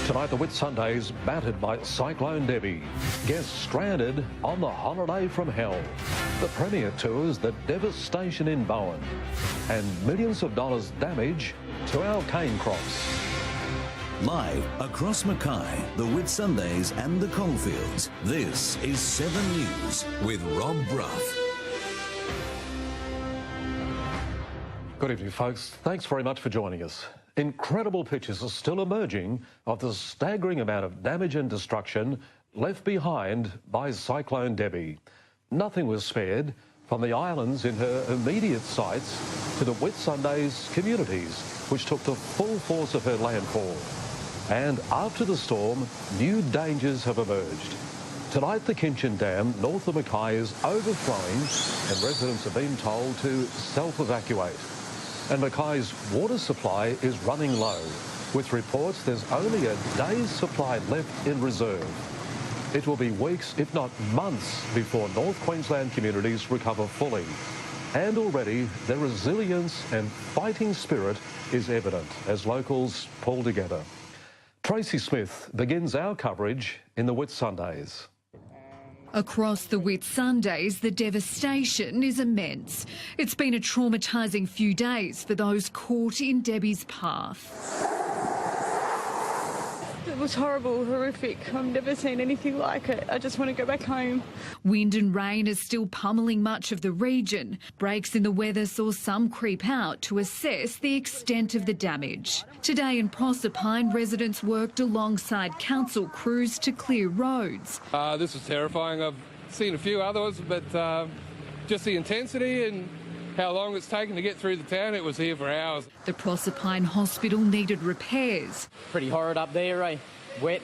Tonight, the Whitsundays battered by Cyclone Debbie. Guests stranded on the holiday from hell. The Premier tours the devastation in Bowen. And millions of dollars damage to our cane crops. Live across Mackay, the Whitsundays and the coalfields, this is 7 News with Rob Bruff. Good evening, folks. Thanks very much for joining us. Incredible pictures are still emerging of the staggering amount of damage and destruction left behind by Cyclone Debbie. Nothing was spared, from the islands in her immediate sights to the Whitsundays communities, which took the full force of her landfall. And after the storm, new dangers have emerged. Tonight, the Kinchin Dam north of Mackay is overflowing and residents are being told to self-evacuate. And Mackay's water supply is running low, with reports there's only a day's supply left in reserve. It will be weeks, if not months, before North Queensland communities recover fully. And already, their resilience and fighting spirit is evident as locals pull together. Tracy Smith begins our coverage in the Whitsundays. Across the Whitsundays, the devastation is immense. It's been a traumatising few days for those caught in Debbie's path. It was horrible, horrific. I've never seen anything like it. I just want to go back home. Wind and rain is still pummelling much of the region. Breaks in the weather saw some creep out to assess the extent of the damage. Today in Proserpine, residents worked alongside council crews to clear roads. This was terrifying. I've seen a few others, but just the intensity and how long it's taken to get through the town, it was here for hours. The Proserpine Hospital needed repairs. Pretty horrid up there, eh? Wet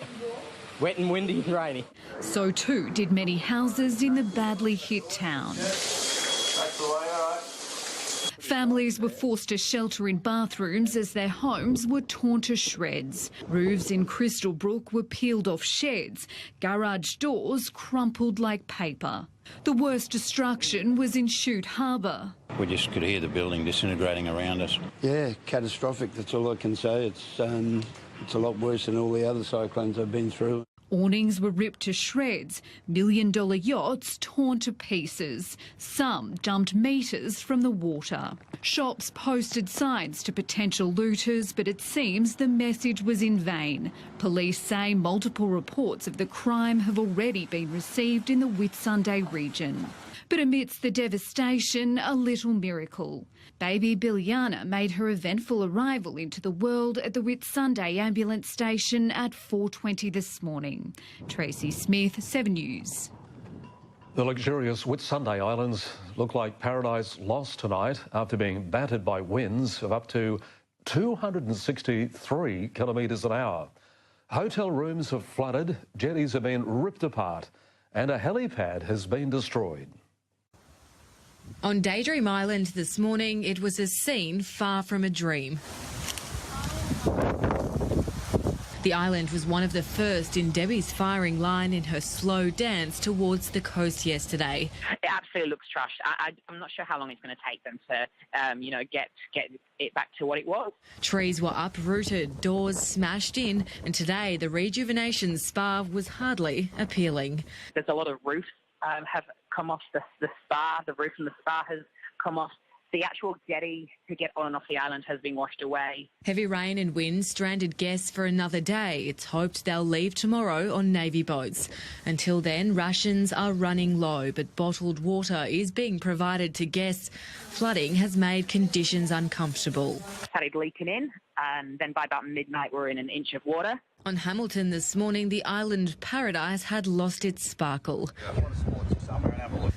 and windy and rainy. So too did many houses in the badly hit town. That's the way, all right. Families were forced to shelter in bathrooms as their homes were torn to shreds. Roofs in Crystal Brook were peeled off sheds. Garage doors crumpled like paper. The worst destruction was in Chute Harbour. We just could hear the building disintegrating around us. Yeah, catastrophic, that's all I can say. It's a lot worse than all the other cyclones I've been through. Awnings were ripped to shreds, million-dollar yachts torn to pieces, some dumped metres from the water. Shops posted signs to potential looters, but it seems the message was in vain. Police say multiple reports of the crime have already been received in the Whitsunday region. But amidst the devastation, a little miracle. Baby Billiana made her eventful arrival into the world at the Whitsunday ambulance station at 4:20 this morning. Tracy Smith, 7 News. The luxurious Whitsunday Islands look like paradise lost tonight after being battered by winds of up to 263 kilometres an hour. Hotel rooms have flooded, jetties have been ripped apart, and a helipad has been destroyed. On Daydream Island this morning, it was a scene far from a dream. The island was one of the first in Debbie's firing line in her slow dance towards the coast yesterday. It absolutely looks trashed. I'm not sure how long it's going to take them to, get it back to what it was. Trees were uprooted, doors smashed in, and today the rejuvenation spa was hardly appealing. There's a lot of roofs have come off the spa. The roof from the spa has come off. The actual jetty to get on and off the island has been washed away. Heavy rain and wind stranded guests for another day. It's hoped they'll leave tomorrow on Navy boats. Until then, rations are running low, but bottled water is being provided to guests. Flooding has made conditions uncomfortable. Started leaking in, and then by about midnight we're in an inch of water. On Hamilton this morning, the island paradise had lost its sparkle.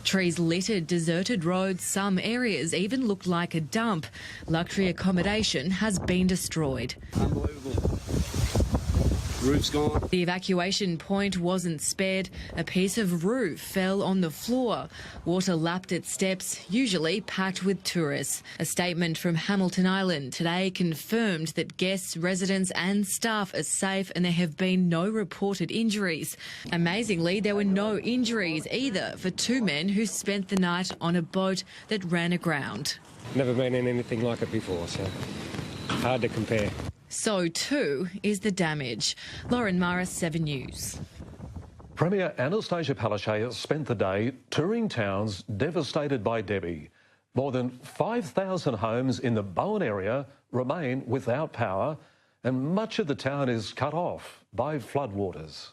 Trees littered deserted roads. Some areas even looked like a dump. Luxury accommodation has been destroyed. Unbelievable. Roof's gone. The evacuation point wasn't spared. A piece of roof fell on the floor. Water lapped its steps, usually packed with tourists. A statement from Hamilton Island today confirmed that guests, residents and staff are safe and there have been no reported injuries. Amazingly, there were no injuries either for two men who spent the night on a boat that ran aground. Never been in anything like it before, so hard to compare. So too is the damage. Lauren Morris, 7 News. Premier Anastasia Palaszczuk spent the day touring towns devastated by Debbie. More than 5,000 homes in the Bowen area remain without power, and much of the town is cut off by floodwaters.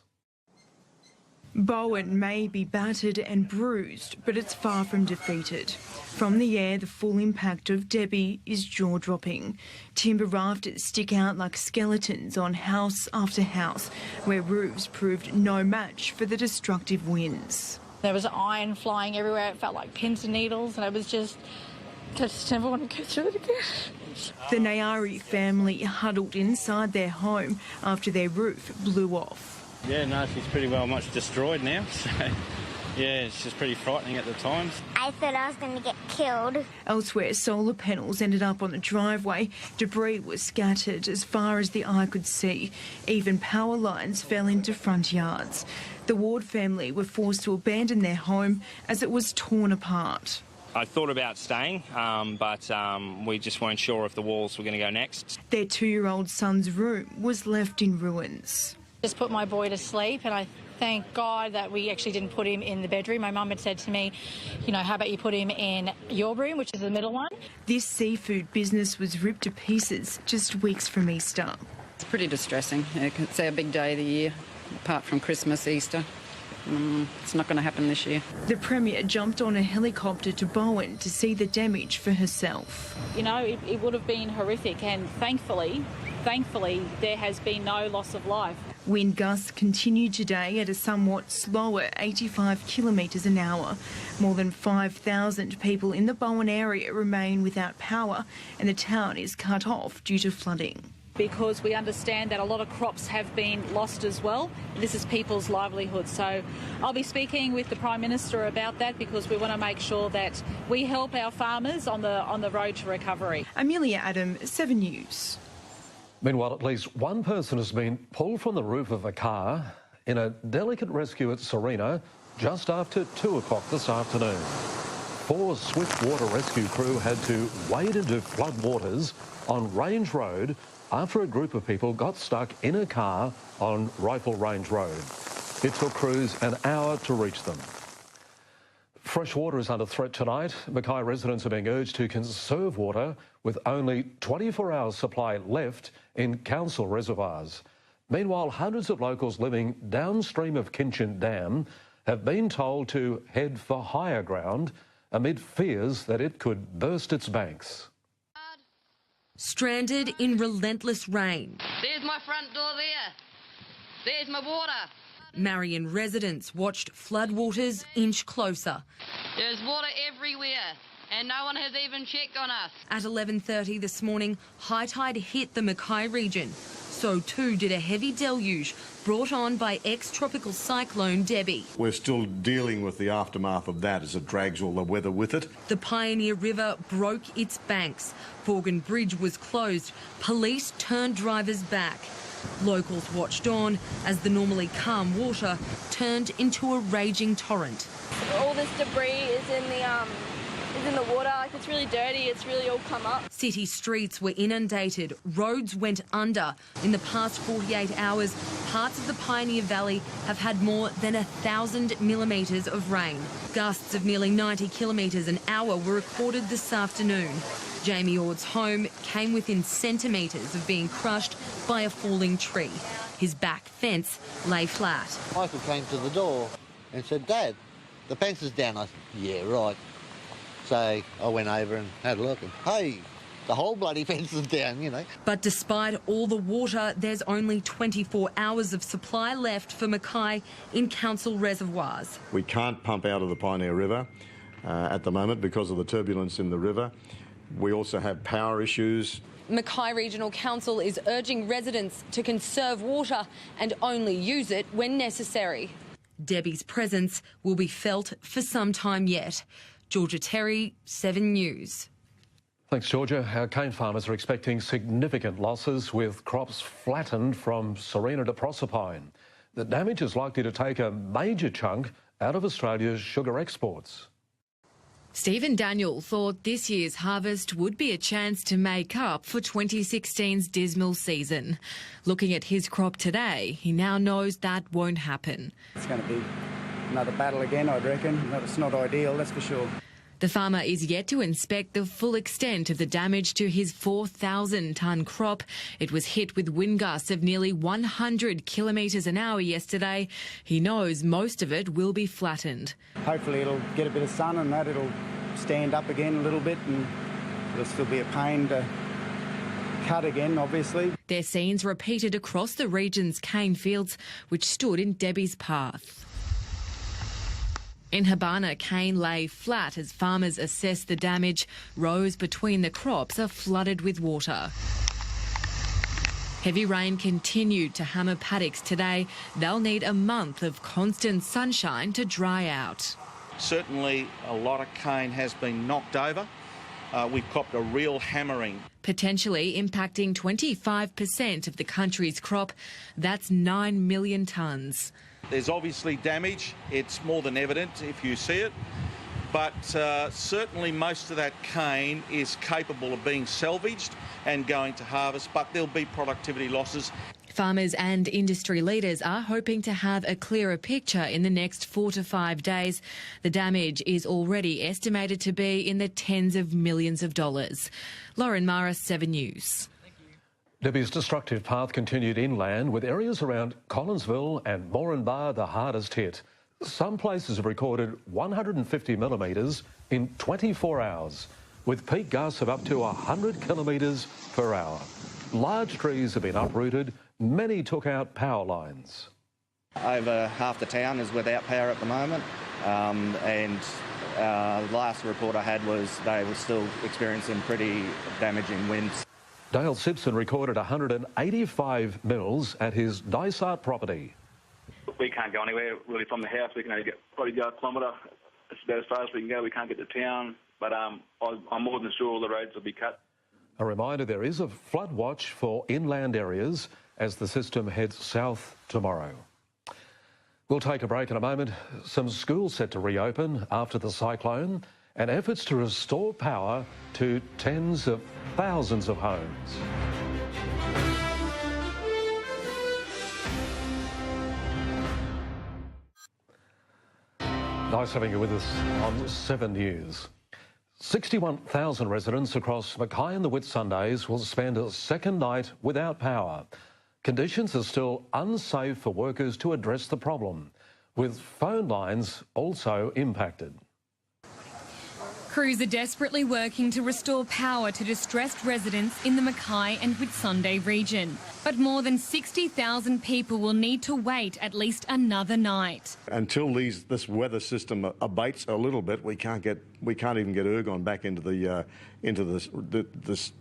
Bowen may be battered and bruised, but it's far from defeated. From the air, the full impact of Debbie is jaw-dropping. Timber rafters stick out like skeletons on house after house, where roofs proved no match for the destructive winds. There was iron flying everywhere. It felt like pins and needles, and I just never want to go through it again. The Nayari family huddled inside their home after their roof blew off. Yeah, no, she's pretty well much destroyed now, so yeah, it's just pretty frightening at the times. I thought I was going to get killed. Elsewhere, solar panels ended up on the driveway. Debris was scattered as far as the eye could see. Even power lines fell into front yards. The Ward family were forced to abandon their home as it was torn apart. I thought about staying, but we just weren't sure if the walls were going to go next. Their 2-year-old son's room was left in ruins. Just put my boy to sleep, and I thank God that we actually didn't put him in the bedroom. My mum had said to me, you know, how about you put him in your room, which is the middle one? This seafood business was ripped to pieces just weeks from Easter. It's pretty distressing. It's our big day of the year, apart from Christmas, Easter. It's not going to happen this year. The Premier jumped on a helicopter to Bowen to see the damage for herself. You know, it would have been horrific, and thankfully, there has been no loss of life. Wind gusts continued today at a somewhat slower 85 kilometres an hour. More than 5,000 people in the Bowen area remain without power, and the town is cut off due to flooding. Because we understand that a lot of crops have been lost as well. This is people's livelihoods. So I'll be speaking with the Prime Minister about that, because we want to make sure that we help our farmers on the road to recovery. Amelia Adam, 7 News. Meanwhile, at least one person has been pulled from the roof of a car in a delicate rescue at Serena just after 2 o'clock this afternoon. 4 swift water rescue crew had to wade into floodwaters on Range Road after a group of people got stuck in a car on Rifle Range Road. It took crews an hour to reach them. Fresh water is under threat tonight. Mackay residents are being urged to conserve water with only 24 hours supply left in council reservoirs. Meanwhile, hundreds of locals living downstream of Kinchin Dam have been told to head for higher ground amid fears that it could burst its banks. Stranded in relentless rain. There's my front door there. There's my water. Marion residents watched floodwaters inch closer. There's water everywhere, and no one has even checked on us. At 11:30 this morning, high tide hit the Mackay region. So too did a heavy deluge brought on by ex-tropical cyclone Debbie. We're still dealing with the aftermath of that as it drags all the weather with it. The Pioneer River broke its banks. Forgan Bridge was closed. Police turned drivers back. Locals watched on as the normally calm water turned into a raging torrent. All this debris is in the water. Like, it's really dirty. It's really all come up. City streets were inundated. Roads went under. In the past 48 hours, parts of the Pioneer Valley have had more than 1,000 millimetres of rain. Gusts of nearly 90 kilometres an hour were recorded this afternoon. Jamie Ord's home came within centimetres of being crushed by a falling tree. His back fence lay flat. Michael came to the door and said, "Dad, the fence is down." I said, "Yeah, right." So I went over and had a look, and hey, the whole bloody fence is down, you know. But despite all the water, there's only 24 hours of supply left for Mackay in council reservoirs. We can't pump out of the Pioneer River at the moment because of the turbulence in the river. We also have power issues. Mackay Regional Council is urging residents to conserve water and only use it when necessary. Debbie's presence will be felt for some time yet. Georgia Terry, 7 News. Thanks, Georgia. Our cane farmers are expecting significant losses with crops flattened from Serena to Proserpine. The damage is likely to take a major chunk out of Australia's sugar exports. Stephen Daniel thought this year's harvest would be a chance to make up for 2016's dismal season. Looking at his crop today, he now knows that won't happen. It's going to be another battle again, I'd reckon. It's not ideal, that's for sure. The farmer is yet to inspect the full extent of the damage to his 4,000-tonne crop. It was hit with wind gusts of nearly 100 kilometres an hour yesterday. He knows most of it will be flattened. Hopefully it'll get a bit of sun and that it'll stand up again a little bit, and it'll still be a pain to cut again, obviously. Their scenes repeated across the region's cane fields, which stood in Debbie's path. In Habana, cane lay flat as farmers assess the damage. Rows between the crops are flooded with water. Heavy rain continued to hammer paddocks today. They'll need a month of constant sunshine to dry out. Certainly a lot of cane has been knocked over. We've copped a real hammering. Potentially impacting 25% of the country's crop. That's 9 million tonnes. There's obviously damage. It's more than evident if you see it. But certainly most of that cane is capable of being salvaged and going to harvest, but there'll be productivity losses. Farmers and industry leaders are hoping to have a clearer picture in the next 4 to 5 days. The damage is already estimated to be in the tens of millions of dollars. Lauren Mara, 7 News. Debbie's destructive path continued inland, with areas around Collinsville and Moranbah the hardest hit. Some places have recorded 150 millimetres in 24 hours, with peak gusts of up to 100 kilometres per hour. Large trees have been uprooted. Many took out power lines. Over half the town is without power at the moment, and the last report I had was they were still experiencing pretty damaging winds. Dale Simpson recorded 185 mils at his Dysart property. We can't go anywhere really from the house. We can only probably go a kilometre. It's about as far as we can go. We can't get to town, but I'm more than sure all the roads will be cut. A reminder, there is a flood watch for inland areas as the system heads south tomorrow. We'll take a break in a moment. Some schools set to reopen after the cyclone, and efforts to restore power to tens of thousands of homes. Nice having you with us on 7 News. 61,000 residents across Mackay and the Whitsundays will spend a second night without power. Conditions are still unsafe for workers to address the problem, with phone lines also impacted. Crews are desperately working to restore power to distressed residents in the Mackay and Whitsunday region. But more than 60,000 people will need to wait at least another night. Until this weather system abates a little bit, we can't even get Ergon back into the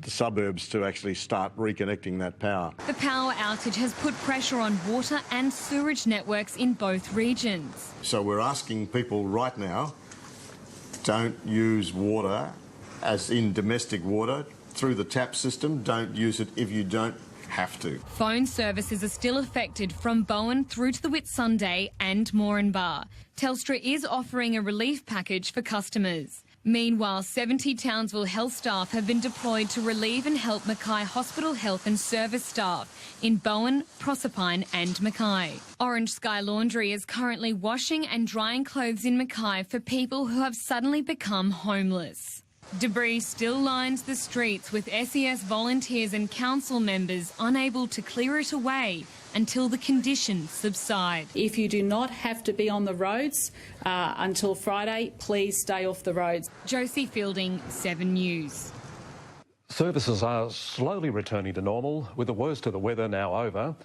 suburbs to actually start reconnecting that power. The power outage has put pressure on water and sewerage networks in both regions. So we're asking people right now, don't use water as in domestic water through the tap system. Don't use it if you don't have to. Phone services are still affected from Bowen through to the Whitsunday and Moranbah. Telstra is offering a relief package for customers. Meanwhile, 70 Townsville health staff have been deployed to relieve and help Mackay Hospital health and service staff in Bowen, Proserpine and Mackay. Orange Sky Laundry is currently washing and drying clothes in Mackay for people who have suddenly become homeless. Debris still lines the streets, with SES volunteers and council members unable to clear it away until the conditions subside. If you do not have to be on the roads until Friday, please stay off the roads. Josie Fielding, 7 News. Services are slowly returning to normal, with the worst of the weather now over.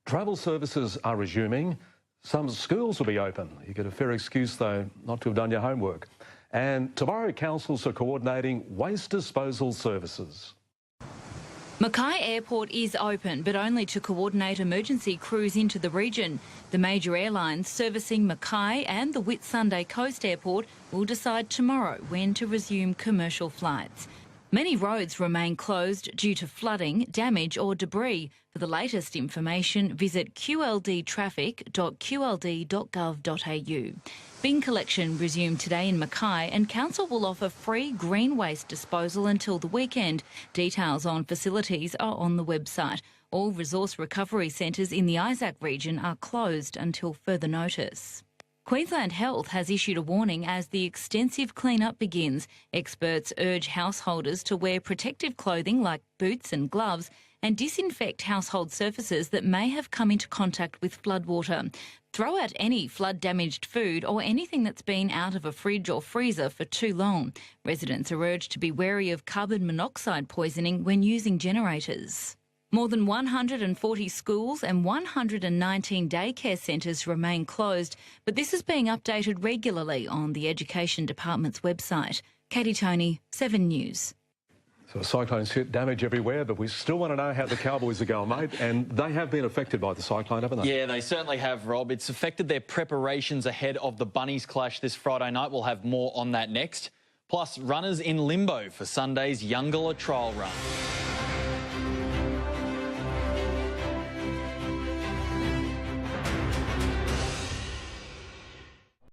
Travel services are resuming. Some schools will be open. You get a fair excuse, though, not to have done your homework. And tomorrow, councils are coordinating waste disposal services. Mackay Airport is open, but only to coordinate emergency crews into the region. The major airlines servicing Mackay and the Whitsunday Coast Airport will decide tomorrow when to resume commercial flights. Many roads remain closed due to flooding, damage or debris. For the latest information, visit qldtraffic.qld.gov.au. Bin collection resumed today in Mackay, and Council will offer free green waste disposal until the weekend. Details on facilities are on the website. All resource recovery centres in the Isaac region are closed until further notice. Queensland Health has issued a warning as the extensive clean-up begins. Experts urge householders to wear protective clothing like boots and gloves and disinfect household surfaces that may have come into contact with floodwater. Throw out any flood-damaged food or anything that's been out of a fridge or freezer for too long. Residents are urged to be wary of carbon monoxide poisoning when using generators. More than 140 schools and 119 daycare centres remain closed, but this is being updated regularly on the Education Department's website. Katie Toney, 7 News. So cyclones hit, damage everywhere, but we still want to know how the Cowboys are going, mate. And they have been affected by the cyclone, haven't they? Yeah, they certainly have, Rob. It's affected their preparations ahead of the Bunnies clash this Friday night. We'll have more on that next. Plus, runners in limbo for Sunday's Youngala trial run.